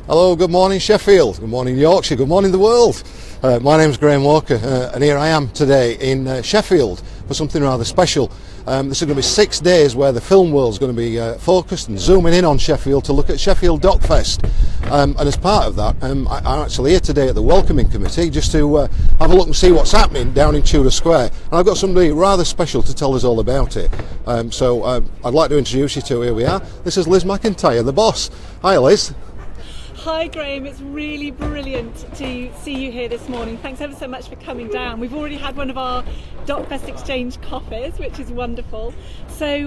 Hello, good morning Sheffield, good morning Yorkshire, good morning the world. My name's Graham Walker and here I am today in Sheffield for something rather special. This is going to be 6 days where the film world's going to be focused and zooming in on Sheffield to look at Sheffield Doc Fest. And as part of that, I'm actually here today at the Welcoming Committee just to have a look and see what's happening down in Tudor Square. And I've got somebody rather special to tell us all about it. So I'd like to introduce you to here we are. This is Liz McIntyre, the boss. Hi Liz. Hi Graham, it's really brilliant to see you here this morning. Thanks ever so much for coming down. We've already had one of our DocFest Exchange coffees, which is wonderful. So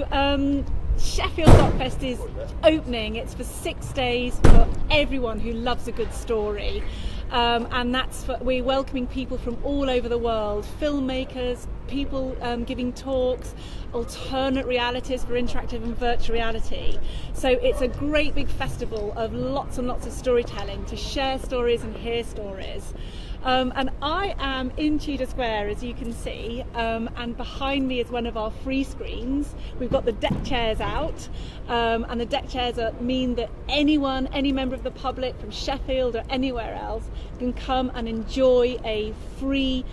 Sheffield DocFest is opening. It's for 6 days for everyone who loves a good story. And we're welcoming people from all over the world, filmmakers, people giving talks, alternate realities for interactive and virtual reality. So it's a great big festival of lots and lots of storytelling to share stories and hear stories. And I am in Tudor Square, as you can see, and behind me is one of our free screens. We've got the deck chairs out, and the deck chairs mean that anyone, any member of the public from Sheffield or anywhere else can come and enjoy a free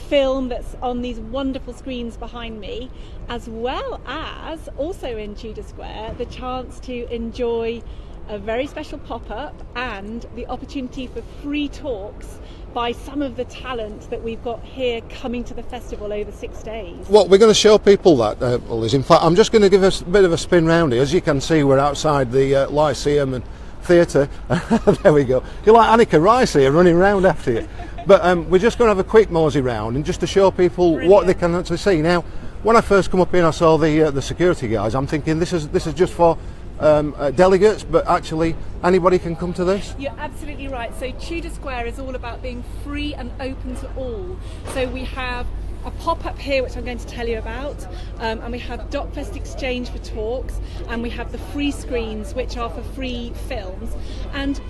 film that's on these wonderful screens behind me, as well as also in Tudor Square the chance to enjoy a very special pop-up and the opportunity for free talks by some of the talent that we've got here coming to the festival over 6 days. Well, we're going to show people that, Liz. In fact, I'm just going to give us a bit of a spin round here. As you can see, we're outside the Lyceum and Theatre. There we go. You're like Annika Rice here running around after you. But we're just going to have a quick mosey round and just to show people Brilliant. What they can actually see. Now, when I first come up here and I saw the security guys, I'm thinking this is just for delegates, but actually anybody can come to this? You're absolutely right. So Tudor Square is all about being free and open to all. So we have a pop-up here which I'm going to tell you about, and we have DocFest Exchange for talks, and we have the free screens which are for free films, and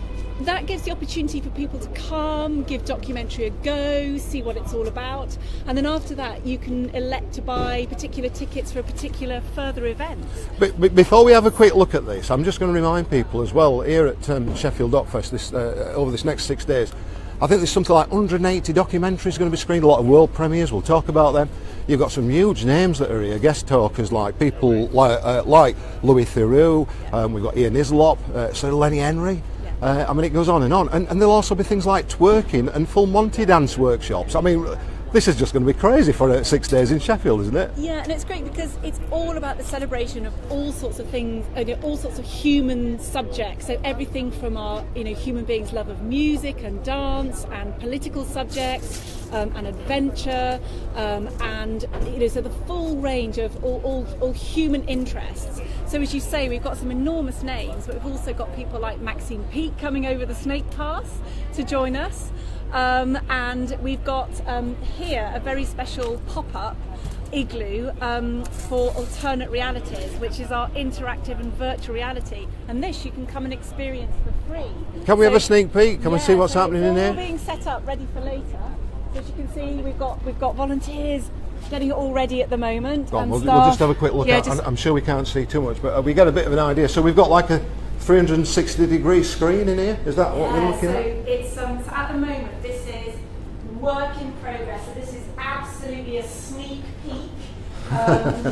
that gives the opportunity for people to come, give documentary a go, see what it's all about, and then after that you can elect to buy particular tickets for a particular further event. But before we have a quick look at this, I'm just going to remind people as well, here at Sheffield Doc Fest over this next 6 days, I think there's something like 180 documentaries going to be screened, a lot of world premieres, we'll talk about them. You've got some huge names that are here, guest talkers like people like Louis Theroux, we've got Ian Hislop, Sir Lenny Henry. I mean, it goes on, and there'll also be things like twerking and full Monty dance workshops. I mean, this is just going to be crazy for 6 days in Sheffield, isn't it? Yeah, and it's great because it's all about the celebration of all sorts of things, all sorts of human subjects. So everything from our, human beings' love of music and dance and political subjects and adventure, and so the full range of all human interests. So as you say, we've got some enormous names, but we've also got people like Maxine Peake coming over the Snake Pass to join us. And we've got here a very special pop-up igloo for alternate realities, which is our interactive and virtual reality, and this you can come and experience for free. Can we have a sneak peek? Can we see what's happening in here? It's all being set up ready for later. So as you can see, we've got volunteers getting it all ready at the moment. We'll just have a quick look. I'm sure we can't see too much, but we get a bit of an idea. So we've got like a 360-degree screen in here. Is that what we're looking at? It's so at the moment this is work in progress. So this is absolutely a sneak peek,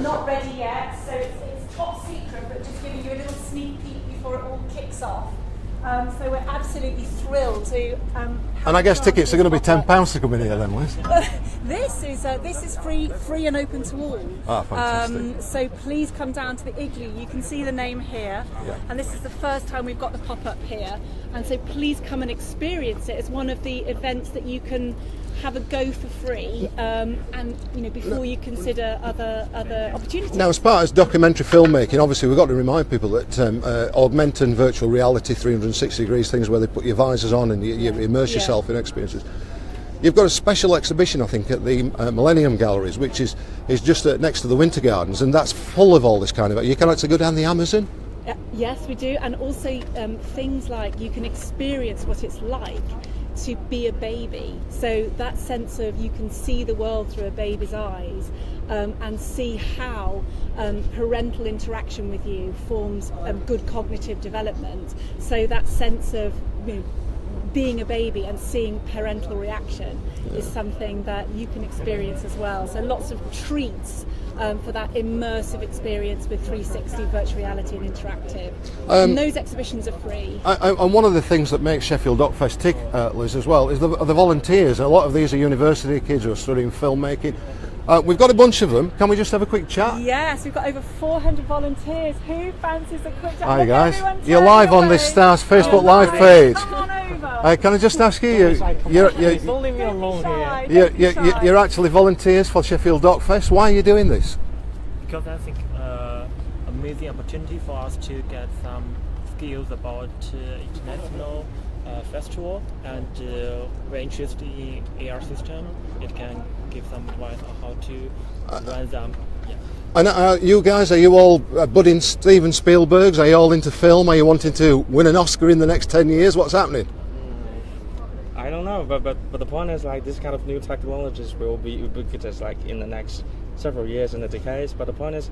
not ready yet. So it's top secret, but just giving you a little sneak peek before it all kicks off. So we're absolutely thrilled to. And I guess tickets are going to be £10 to come in here then, Liz. This is free and open to all. Ah, fantastic. So please come down to the igloo. You can see the name here, and this is the first time we've got the pop-up here. And so please come and experience it. It's one of the events that you can have a go for free, and before you consider other opportunities. Now, as part of documentary filmmaking, obviously we've got to remind people that augmented and virtual reality, 360 degrees, things where they put your visors on and you immerse yourself in experiences. You've got a special exhibition, I think, at the Millennium Galleries, which is just next to the Winter Gardens, and that's full of all this kind of. You can actually go down the Amazon. Yes, we do, and also things like you can experience what it's like to be a baby. So that sense of you can see the world through a baby's eyes, and see how parental interaction with you forms good cognitive development. So that sense of being a baby and seeing parental reaction is something that you can experience as well. So lots of treats for that immersive experience with 360 virtual reality and interactive. And those exhibitions are free. And one of the things that makes Sheffield Doc Fest tick, Liz, as well, is the volunteers. A lot of these are university kids who are studying filmmaking. We've got a bunch of them. Can we just have a quick chat? Yes, we've got over 400 volunteers. Who fancies a quick chat? Hi guys, you're live on this Stars Facebook Live page. Come on over. Can I just ask you, Don't leave me alone here. you're actually volunteers for Sheffield Doc Fest. Why are you doing this? Because I think amazing opportunity for us to get some skills about international festival, and we're interested in AR system. It can give some advice on how to run them. Yeah. And you guys, are you all budding Steven Spielbergs? Are you all into film? Are you wanting to win an Oscar in the next 10 years? What's happening? I don't know, but the point is, like, this kind of new technologies will be ubiquitous, like, in the next several years and decades. But the point is,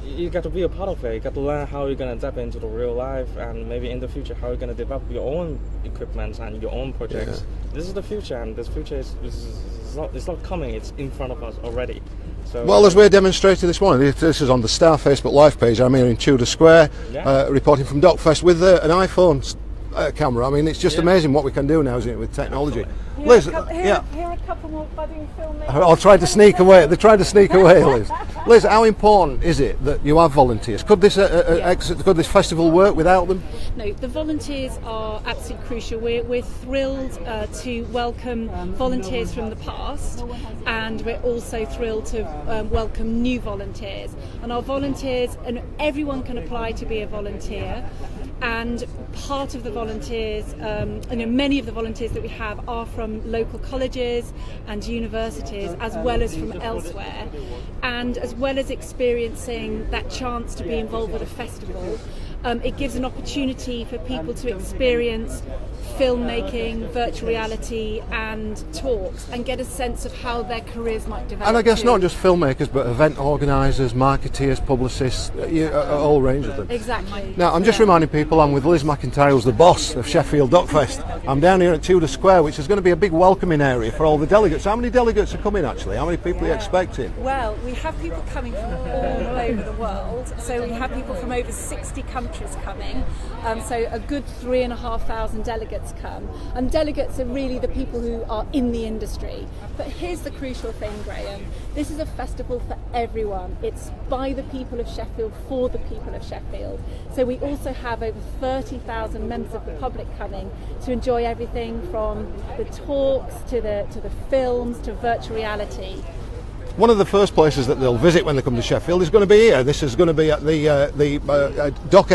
you got to be a part of it. You got to learn how you're gonna adapt into the real life, and maybe in the future how you're gonna develop your own equipment and your own projects. Yeah. This is the future, and this future is not coming. It's in front of us already. So, well, as we're demonstrating this morning, this is on the Star Facebook Live page. I'm here in Tudor Square, reporting from DocFest with an iPhone camera. I mean, it's just amazing what we can do now, isn't it, with technology. Liz, here are a couple more budding filmmakers. I'll try to sneak away. They're trying to sneak away, Liz. Liz, how important is it that you have volunteers? Could this festival work without them? No, the volunteers are absolutely crucial. We're thrilled to welcome volunteers from the past, and we're also thrilled to welcome new volunteers. And our volunteers, and everyone can apply to be a volunteer. And part of the volunteers, many of the volunteers that we have are from local colleges and universities, as well as from elsewhere. And as well as experiencing that chance to be involved with a festival, it gives an opportunity for people to experience filmmaking, virtual reality and talks, and get a sense of how their careers might develop. And I guess not just filmmakers, but event organisers, marketeers, publicists, a whole range of them. Exactly. Now, I'm just reminding people I'm with Liz McIntyre, who's the boss of Sheffield Doc Fest. I'm down here at Tudor Square, which is going to be a big welcoming area for all the delegates. How many delegates are coming, actually? How many people are you expecting? Well, we have people coming from all over the world. So we have people from over 60 countries coming. So a good 3,500 delegates come, and delegates are really the people who are in the industry. But here's the crucial thing, Graham, this is a festival for everyone. It's by the people of Sheffield, for the people of Sheffield. So we also have over 30,000 members of the public coming to enjoy everything from the talks to the films to virtual reality. One of the first places that they'll visit when they come to Sheffield is going to be here. This is going to be at the Doc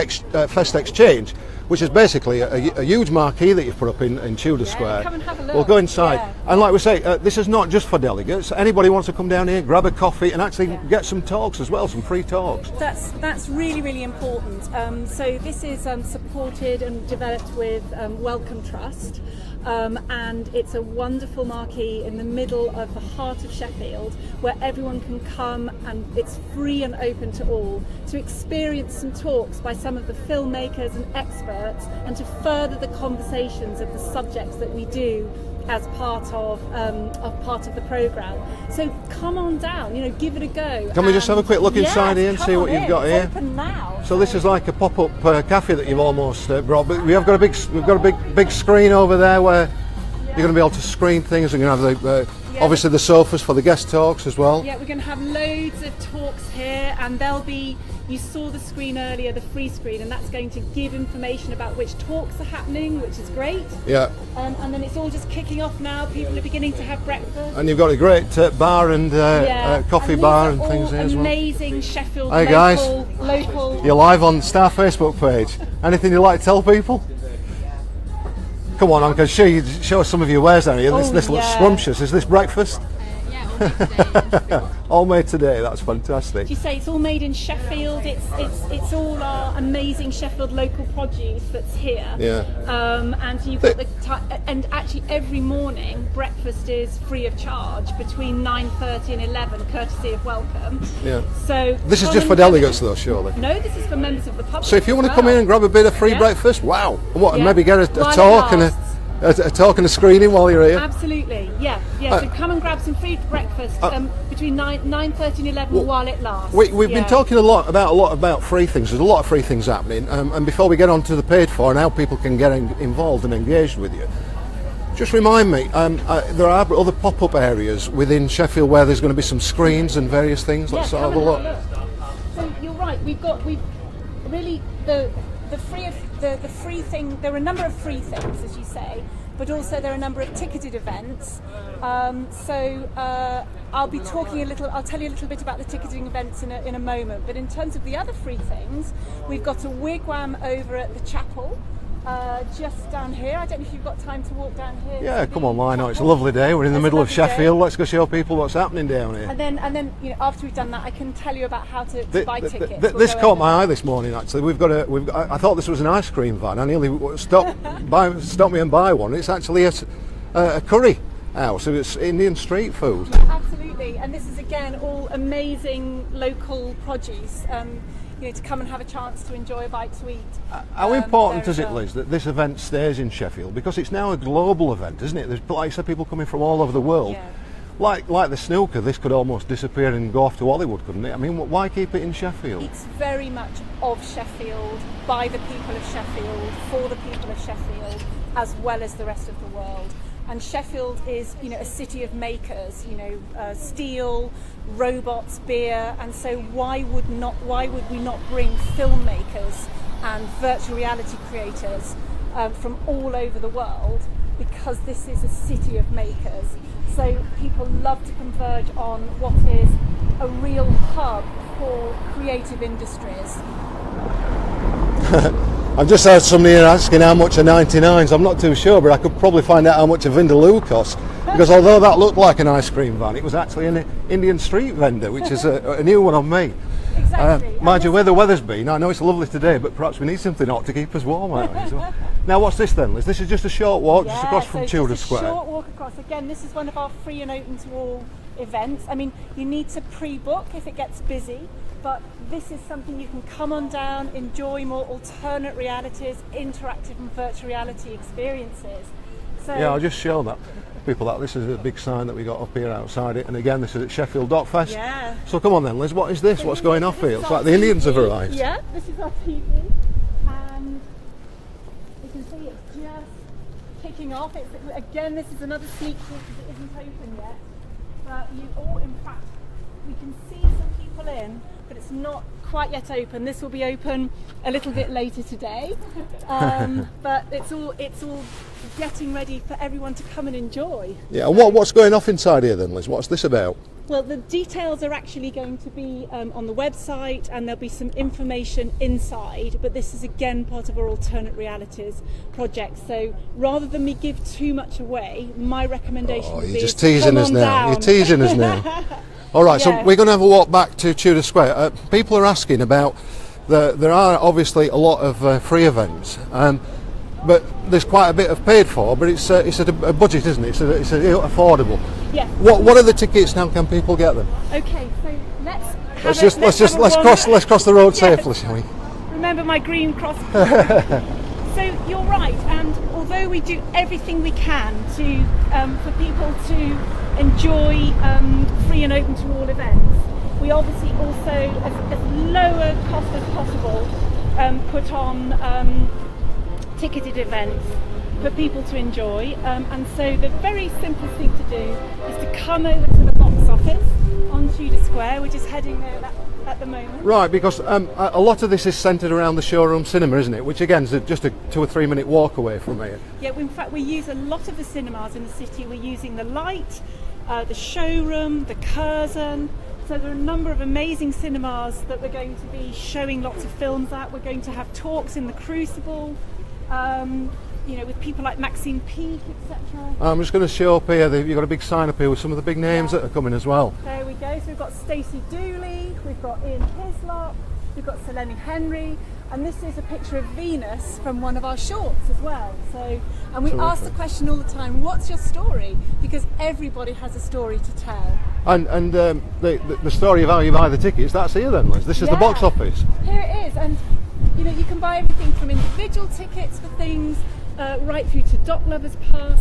Fest Exchange, which is basically a huge marquee that you've put up in Tudor Square. Come and have a look. We'll go inside. And like we say, this is not just for delegates. Anybody wants to come down here, grab a coffee and actually get some talks as well, some free talks. That's really, really important. So this is supported and developed with Wellcome Trust. And it's a wonderful marquee in the middle of the heart of Sheffield, where everyone can come, and it's free and open to all, to experience some talks by some of the filmmakers and experts, and to further the conversations of the subjects that we do as part of the programme. So come on down, give it a go. Can we just have a quick look inside here and see what you've got here? It's open now. So this is like a pop-up cafe that you've almost brought, but we've got a big screen over there where you're going to be able to screen things. We're going to have obviously the sofas for the guest talks as well. Yeah, we're going to have loads of talks here, and there'll be, you saw the screen earlier, the free screen, and that's going to give information about which talks are happening, which is great. Yeah. And then it's all just kicking off now. People are beginning to have breakfast. And you've got a great bar and coffee bar and things here as well. Amazing Sheffield local. You're live on the Star Facebook page. Anything you'd like to tell people? Come on, I can show us some of your wares down here. This looks scrumptious. Is this breakfast? Yeah, All made today. That's fantastic. Do you say it's all made in Sheffield? It's all our amazing Sheffield local produce that's here. Yeah. And so you've got and actually every morning breakfast is free of charge between 9:30 and 11, courtesy of Welcome. Yeah. So this is just for delegates, though, surely. No, this is for members of the public. So if you want to come in and grab a bit of free breakfast, wow! And what? And maybe get a talk and a talk and a screening while you're here. Absolutely, yeah. So come and grab some free breakfast between 9:30 and 11 while it lasts. We've been talking a lot about free things. There's a lot of free things happening, and before we get on to the paid for and how people can get involved and engaged with you, just remind me, there are other pop-up areas within Sheffield where there's going to be some screens and various things. Let's have a look. So you're right. We've really the free thing. There are a number of free things, as you say, but also there are a number of ticketed events. I'll be talking I'll tell you a little bit about the ticketing events in a moment. But in terms of the other free things, we've got a wigwam over at the chapel. Just down here. I don't know if you've got time to walk down here. Yeah, come on, why not? It's a lovely day. We're in the middle of Sheffield. Let's go show people what's happening down here. And then after we've done that, I can tell you about how to buy tickets. This caught my eye this morning. Actually, I thought this was an ice cream van. I nearly stopped me and buy one. It's actually a curry house. So it's Indian street food. Absolutely, and this is again all amazing local produce. To come and have a chance to enjoy a bite to eat. How important is it, Liz, that this event stays in Sheffield? Because it's now a global event, isn't it? There's, like you said, people coming from all over the world. Yeah. Like the snooker, this could almost disappear and go off to Hollywood, couldn't it? I mean, why keep it in Sheffield? It's very much of Sheffield, by the people of Sheffield, for the people of Sheffield, as well as the rest of the world. And Sheffield is, a city of makers. Steel, robots, beer, and so why would we not bring filmmakers and virtual reality creators from all over the world? Because this is a city of makers. So people love to converge on what is a real hub for creative industries. I've just heard somebody here asking how much are 99s. I'm not too sure, but I could probably find out how much a Vindaloo costs. Because although that looked like an ice cream van, it was actually an Indian street vendor, which is a new one on me. Exactly. Mind you, where the weather's been, I know it's lovely today, but perhaps we need something hot to keep us warm, aren't we? So, now what's this then, Liz? This is just a short walk just across from Tudor Square. Short walk across. Again, this is one of our free and open to all events. I mean, you need to pre-book if it gets busy, but this is something you can come on down, enjoy more alternate realities, interactive and virtual reality experiences. So yeah, I'll just show people that this is a big sign that we got up here outside it, and again this is at Sheffield Doc Fest. Yeah. So come on then, Liz, what is this? What's going off here? It's like the Indians have arrived. Yeah, this is our TV, and you can see it's just kicking off. Again, this is another sneak peek because it isn't open yet. But in fact, we can see some people in, but it's not quite yet open. This will be open a little bit later today, but it's all getting ready for everyone to come and enjoy. Yeah, and what's going off inside here then, Liz? What's this about? Well, the details are actually going to be on the website, and there'll be some information inside, but this is again part of our alternate realities project. So rather than me give too much away, my recommendation would be you're just teasing us now. Down. You're teasing us now. All right, so we're going to have a walk back to Tudor Square. People are asking about there are obviously a lot of free events, but there's quite a bit of paid for. But it's at a budget, isn't it? It's affordable. Yes. What are the tickets now? Can people get them? Okay, so let's cross the road safely, shall we? Remember my green cross. So you're right, and although we do everything we can to for people to enjoy free and open to all events, we obviously also, as low a cost as possible, put on ticketed events for people to enjoy. And so the very simplest thing to do is to come over to the box office on Tudor Square, which is heading there at the moment. Right, because a lot of this is centred around the showroom cinema, isn't it? Which again is just a 2 or 3 minute walk away from here. Yeah, in fact we use a lot of the cinemas in the city. We're using the Light, the showroom, the Curzon. So there are a number of amazing cinemas that we're going to be showing lots of films at. We're going to have talks in the Crucible. with people like Maxine Peake, etc. I'm just going to show up here. You've got a big sign up here with some of the big names that are coming as well. There we go. So we've got Stacey Dooley, we've got Ian Hislop, we've got Selene Henry, and this is a picture of Venus from one of our shorts as well. So, and we ask the question all the time, what's your story? Because everybody has a story to tell. And the story of how you buy the tickets, that's here then, Liz. This is the box office. Here it is, and you can buy everything from individual tickets for things, right through to Doc Lovers Pass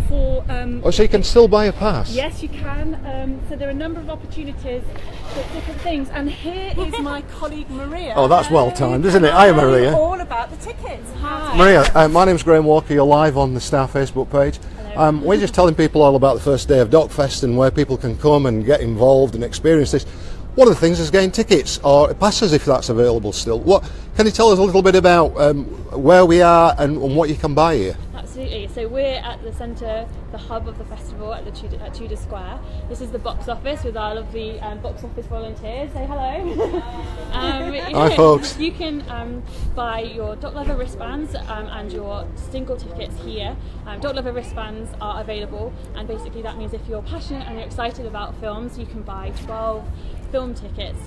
for... so you can still buy a pass? Yes, you can. So there are a number of opportunities for different things. And here is my colleague Maria. Oh, that's well timed, isn't it? Hi, Maria. All about the tickets. Hi. Maria, my name's Graham Walker. You're live on the Star Facebook page. We're just telling people all about the first day of DocFest and where people can come and get involved and experience this. One of the things is getting tickets or passes if that's available still. Can you tell us a little bit about where we are and what you can buy here? Absolutely. So we're at the centre, the hub of the festival at Tudor Square. This is the box office with our lovely box office volunteers. Say hello. Hi folks. You can buy your Doc Lover wristbands and your single tickets here. Doc Lover wristbands are available, and basically that means if you're passionate and you're excited about films, you can buy 12 film tickets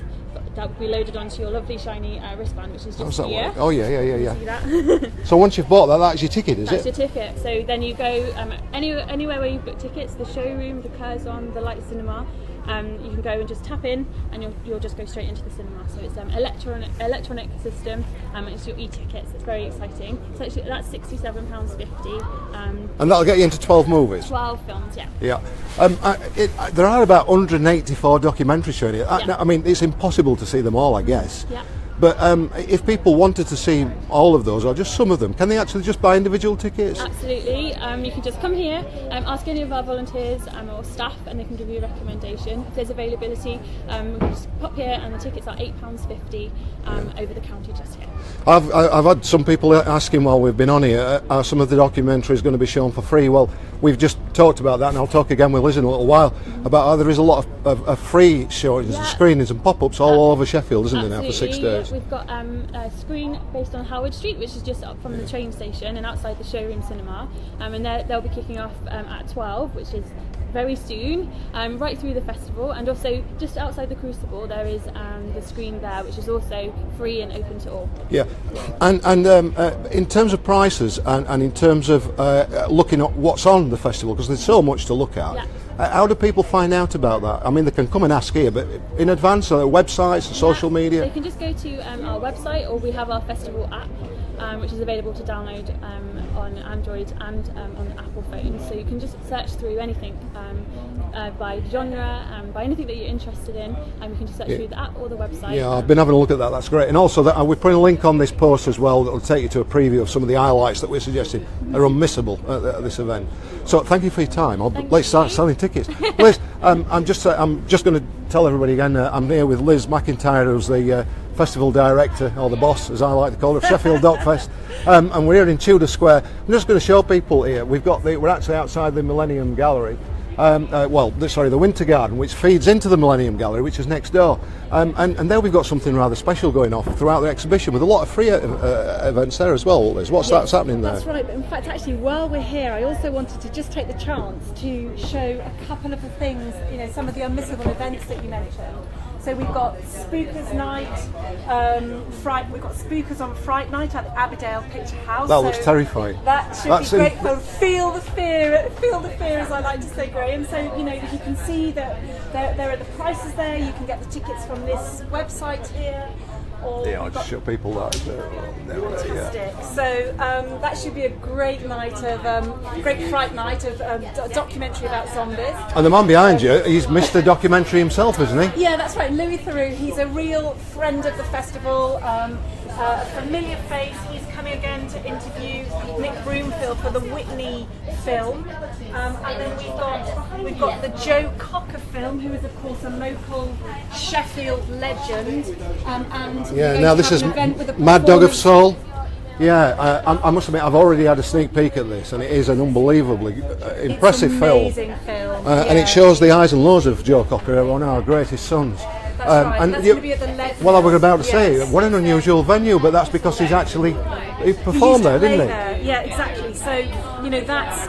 that will be loaded onto your lovely shiny wristband, which is just here. Oh yeah. See that? So once you've bought that, that's your ticket, is That's it? your ticket. So then you go anywhere where you've booked tickets, the showroom, the Curzon, the Light Cinema. You can go and just tap in, and you'll just go straight into the cinema. So it's electronic system. It's your e-tickets. It's very exciting. So actually, that's £67.50. And that'll get you into 12 movies. 12 films, yeah. Yeah. There are about 184 documentaries showing here. I mean, it's impossible to see them all, I guess. Yeah. But if people wanted to see all of those, or just some of them, can they actually just buy individual tickets? Absolutely. You can just come here, ask any of our volunteers or staff, and they can give you a recommendation. If there's availability, we can just pop here, and the tickets are £8.50 over the counter just here. I've had some people asking while we've been on here, are some of the documentaries going to be shown for free? Well, we've just talked about that, and I'll talk again with Liz in a little while about how there is a lot of free showings and screenings and pop-ups all over Sheffield, isn't there, now for 6 days? We've got a screen based on Howard Street, which is just up from the train station and outside the showroom cinema, and they'll be kicking off at 12, which is very soon, right through the festival. And also just outside the Crucible there is the screen there, which is also free and open to all. Yeah, and in terms of prices and in terms of looking at what's on the festival, because there's so much to look at, how do people find out about that? I mean, they can come and ask here, but in advance, on websites and social media? They can just go to our website, or we have our festival app, which is available to download on Android and on the Apple phone. So you can just search through anything by genre, by anything that you're interested in, and you can just search through the app or the website. Yeah, I've been having a look at that. That's great. And also, we're putting a link on this post as well that will take you to a preview of some of the highlights that we're suggesting are unmissable at this event. So thank you for your time. Let's start selling tickets. Liz, I'm just going to tell everybody again. I'm here with Liz McIntyre, who's the festival director, or the boss, as I like to call her, of Sheffield DocFest, and we're here in Tudor Square. I'm just going to show people here. We're actually outside the Millennium Gallery. The Winter Garden, which feeds into the Millennium Gallery, which is next door. And there we've got something rather special going off throughout the exhibition, with a lot of free events there as well, Liz. What's happening there? That's right, but in fact, actually, while we're here, I also wanted to just take the chance to show a couple of the things, some of the unmissable events that you mentioned. So we've got Spookers Night, we've got Spookers on Fright Night at the Abbeydale Picture House. That looks terrifying. That should be great fun. Feel the fear, as I like to say, Graham. So, you can see that there are the prices there. You can get the tickets from this website here. I'll just show people that. Fantastic. So that should be a great night great fright night of a documentary about zombies. And the man behind you, he's Mr. Documentary himself, isn't he? Yeah, that's right. Louis Theroux. He's a real friend of the festival. A familiar face. He's coming again to interview Nick Broomfield for the Whitney film, and then we've got the Joe Cocker film, who is of course a local Sheffield legend. Now this is Mad Dog of Soul. Yeah, I must admit, I've already had a sneak peek at this, and it is an unbelievably impressive film. And it shows the highs and lows of Joe Cocker, one of our greatest sons. That's right. That's going to be at the Lead. Well, I was about to say, what an unusual venue, but that's because he performed there, didn't he? Yeah, exactly. So, you know, that's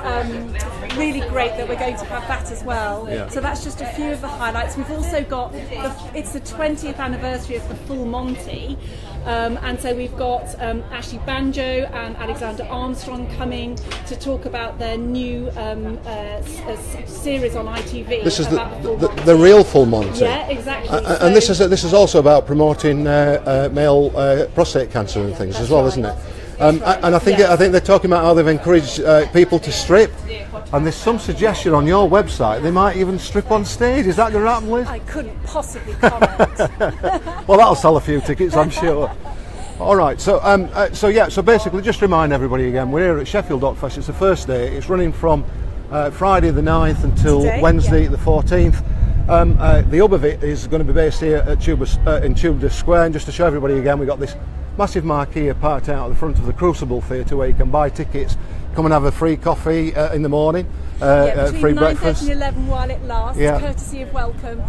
really great that we're going to have that as well. Yeah. So that's just a few of the highlights. We've also got, it's the 20th anniversary of the Full Monty. And so we've got actually Banjo and Alexander Armstrong coming to talk about their new series on ITV. This is about the real Full Monty. Yeah, exactly. And this is also about promoting male prostate cancer and things as well, isn't it? And I think they're talking about how they've encouraged people to strip. And there's some suggestion on your website they might even strip on stage. Is that going to happen, Liz? I couldn't possibly comment. Well, that'll sell a few tickets, I'm sure. All right, so basically, just remind everybody again, we're here at Sheffield Doc Fest. It's the first day. It's running from Friday the 9th until Today, Wednesday the 14th. The hub of it is going to be based here at in Tudor Square. And just to show everybody again, we've got this massive marquee parked out at the front of the Crucible Theatre where you can buy tickets, come and have a free coffee in the morning, free breakfast. Between 9:30 and 11 while it lasts, Yeah. courtesy of welcome.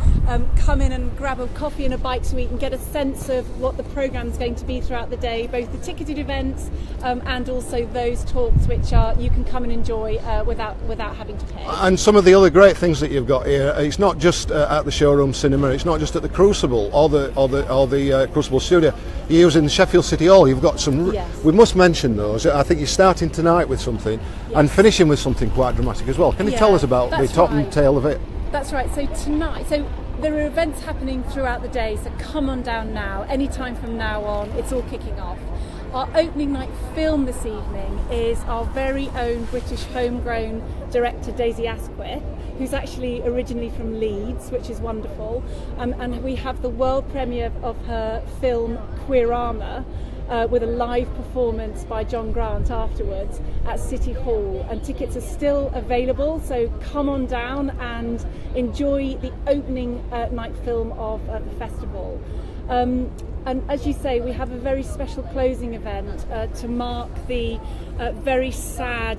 Come in and grab a coffee and a bite to eat and get a sense of what the programme's going to be throughout the day, both the ticketed events and also those talks which you can come and enjoy without having to pay. And some of the other great things that you've got here, it's not just at the Showroom Cinema, it's not just at the Crucible or the Crucible Studio. You're using Sheffield City Hall. You've got some. Yes. We must mention those. I think you're starting tonight with something and finishing with something quite dramatic as well. Can you tell us about the top and tail of it? That's right. So tonight, there are events happening throughout the day. So come on down now. Anytime from now on, it's all kicking off. Our opening night film this evening is our very own British homegrown director Daisy Asquith, who's actually originally from Leeds, which is wonderful. And we have the world premiere of her film Queer Armour, with a live performance by John Grant afterwards at City Hall, and tickets are still available, so come on down and enjoy the opening night film of the festival. And as you say, we have a very special closing event to mark the very sad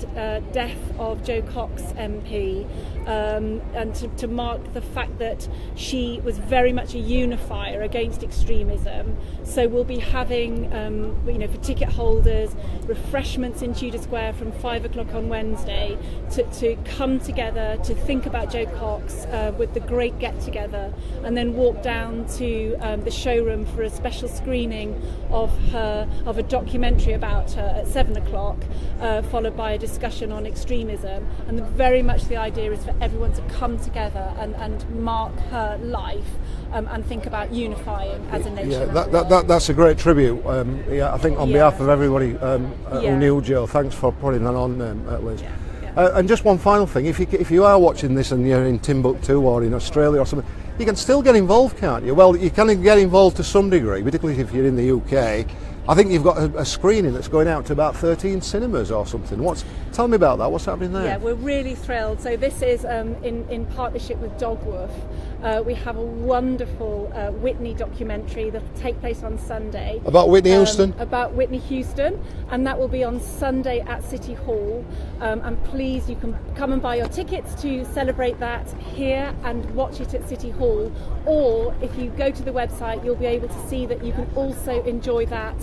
death of Jo Cox MP, and to mark the fact that she was very much a unifier against extremism. So we'll be having, for ticket holders, refreshments in Tudor Square from 5 o'clock on Wednesday to come together to think about Jo Cox with the great get-together, and then walk down to the showroom for a special screening of a documentary about her at 7 o'clock, followed by a discussion on extremism. And very much the idea is for everyone to come together and mark her life and think about unifying as a nation. Yeah, that's a great tribute. I think on behalf of everybody who knew Jo, thanks for putting that on, Liz. And just one final thing, if you are watching this and you're in Timbuktu or in Australia or something, you can still get involved, can't you? Well, you can get involved to some degree, particularly if you're in the UK. I think you've got a screening that's going out to about 13 cinemas or something. Tell me about that. What's happening there? Yeah, we're really thrilled. So this is in partnership with Dogwoof. We have a wonderful Whitney documentary that will take place on Sunday. About Whitney Houston? About Whitney Houston, and that will be on Sunday at City Hall. And please, you can come and buy your tickets to celebrate that here and watch it at City Hall. Or if you go to the website, you'll be able to see that you can also enjoy that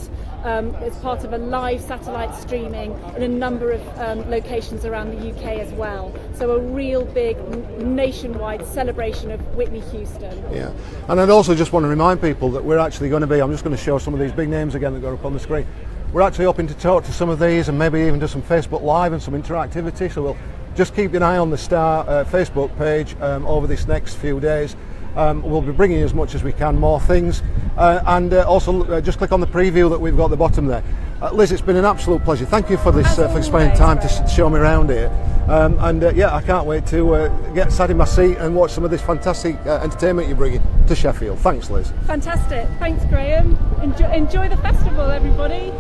as part of a live satellite streaming in a number of locations around the UK as well. So a real big nationwide celebration of Whitney Houston. Yeah, and I'd also just want to remind people that we're actually going to be, I'm just going to show some of these big names again that go up on the screen. We're actually hoping to talk to some of these and maybe even do some Facebook Live and some interactivity, so we'll just keep an eye on the Star Facebook page over this next few days. We'll be bringing as much as we can, more things, and also just click on the preview that we've got at the bottom there. Liz, it's been an absolute pleasure. Thank you for this, for spending time to show me around here. I can't wait to get sat in my seat and watch some of this fantastic entertainment you're bringing to Sheffield. Thanks, Liz. Fantastic. Thanks, Graham. Enjoy the festival, everybody.